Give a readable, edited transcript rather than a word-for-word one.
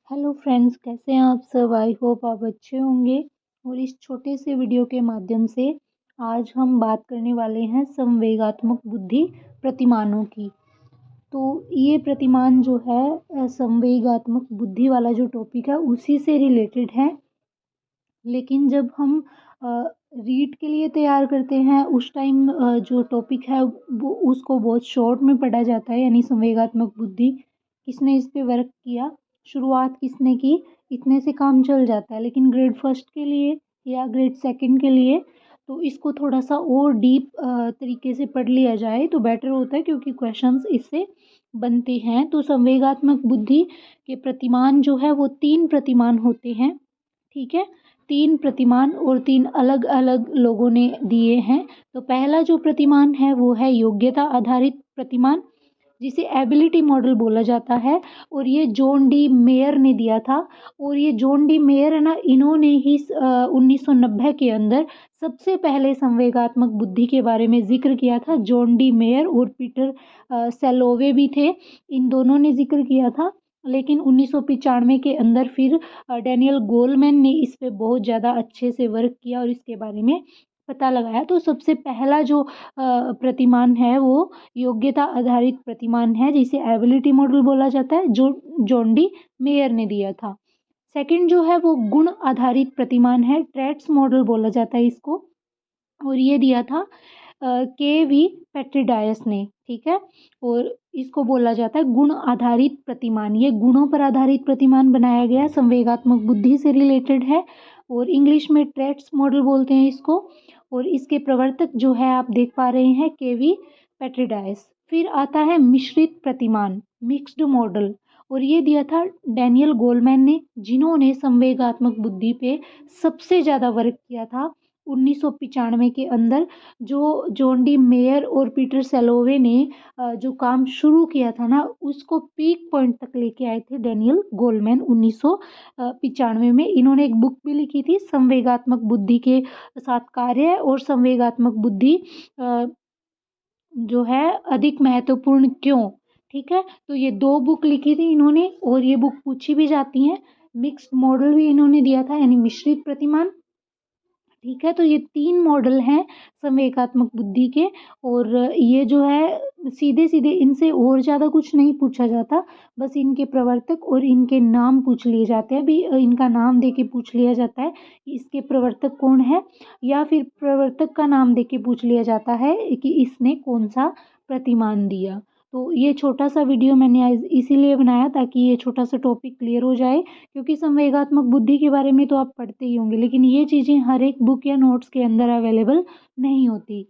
Hello friends, कैसे हैं आप सब। आई होप आप अच्छे होंगे। और इस छोटे से वीडियो के माध्यम से आज हम बात करने वाले हैं संवेगात्मक बुद्धि प्रतिमानों की। तो ये प्रतिमान जो है संवेगात्मक बुद्धि वाला जो टॉपिक है उसी से रिलेटेड है। लेकिन जब हम रीड के लिए तैयार करते हैं उस टाइम जो टॉपिक है वो उसको बहुत शॉर्ट में पढ़ा जाता है, यानी संवेगात्मक बुद्धि किसने इस पे वर्क किया, शुरुआत किसने की, इतने से काम चल जाता है। लेकिन ग्रेड फर्स्ट के लिए या ग्रेड सेकंड के लिए तो इसको थोड़ा सा और डीप तरीके से पढ़ लिया जाए तो बेटर होता है, क्योंकि क्वेश्चंस इससे बनते हैं। तो संवेगात्मक बुद्धि के प्रतिमान जो है वो 3 प्रतिमान होते हैं, ठीक है। 3 प्रतिमान और 3 अलग-अलग लोगों ने दिए हैं। तो पहला जो प्रतिमान है वो है योग्यता आधारित प्रतिमान, जिसे एबिलिटी मॉडल बोला जाता है। और ये जॉन डी मेयर ने दिया था। और ये जॉन डी मेयर है ना, इन्होंने ही 1990 के अंदर सबसे पहले संवेगात्मक बुद्धि के बारे में ज़िक्र किया था। जॉन डी मेयर और पीटर सेलोवे भी थे, इन दोनों ने ज़िक्र किया था। लेकिन 1995 के अंदर फिर डैनियल गोलमैन ने इस पे बहुत ज़्यादा अच्छे से वर्क किया और इसके बारे में पता लगाया। तो सबसे पहला जो प्रतिमान है वो योग्यता आधारित प्रतिमान है, जिसे एबिलिटी मॉडल बोला जाता है, जो जॉन डी मेयर ने दिया था। सेकंड जो है वो गुण आधारित प्रतिमान है, ट्रेट्स मॉडल बोला जाता है इसको। और ये दिया था के वी पेट्रिडायस ने, ठीक है। और इसको बोला जाता है गुण आधारित प्रतिमान। ये गुणों पर आधारित प्रतिमान बनाया गया, संवेगात्मक बुद्धि से रिलेटेड है और इंग्लिश में ट्रेट्स मॉडल बोलते हैं इसको। और इसके प्रवर्तक जो है आप देख पा रहे हैं, के वी पेट्रिडायस। फिर आता है मिश्रित प्रतिमान, मिक्स्ड मॉडल, और ये दिया था डैनियल गोलमैन ने, जिन्होंने संवेगात्मक बुद्धि पे सबसे ज़्यादा वर्क किया था 1995 के अंदर। जो जॉन डी मेयर और पीटर सेलोवे ने जो काम शुरू किया था ना, उसको पीक पॉइंट तक लेके आए थे डैनियल गोलमैन 1995 में। इन्होंने एक बुक भी लिखी थी, संवेगात्मक बुद्धि के साथ कार्य और संवेगात्मक बुद्धि जो है अधिक महत्वपूर्ण क्यों, ठीक है। तो ये 2 बुक लिखी थी इन्होंने और ये बुक पूछी भी जाती हैं। मिक्स्ड मॉडल भी इन्होंने दिया था, यानी मिश्रित प्रतिमान, ठीक है। तो ये 3 मॉडल हैं संवेगात्मक बुद्धि के। और ये जो है सीधे सीधे इनसे और ज़्यादा कुछ नहीं पूछा जाता, बस इनके प्रवर्तक और इनके नाम पूछ लिए जाते हैं। अभी इनका नाम दे के पूछ लिया जाता है कि इसके प्रवर्तक कौन है, या फिर प्रवर्तक का नाम दे के पूछ लिया जाता है कि इसने कौन सा प्रतिमान दिया। तो ये छोटा सा वीडियो मैंने आज इसीलिए बनाया ताकि ये छोटा सा टॉपिक क्लियर हो जाए, क्योंकि संवेगात्मक बुद्धि के बारे में तो आप पढ़ते ही होंगे, लेकिन ये चीज़ें हर एक बुक या नोट्स के अंदर अवेलेबल नहीं होती।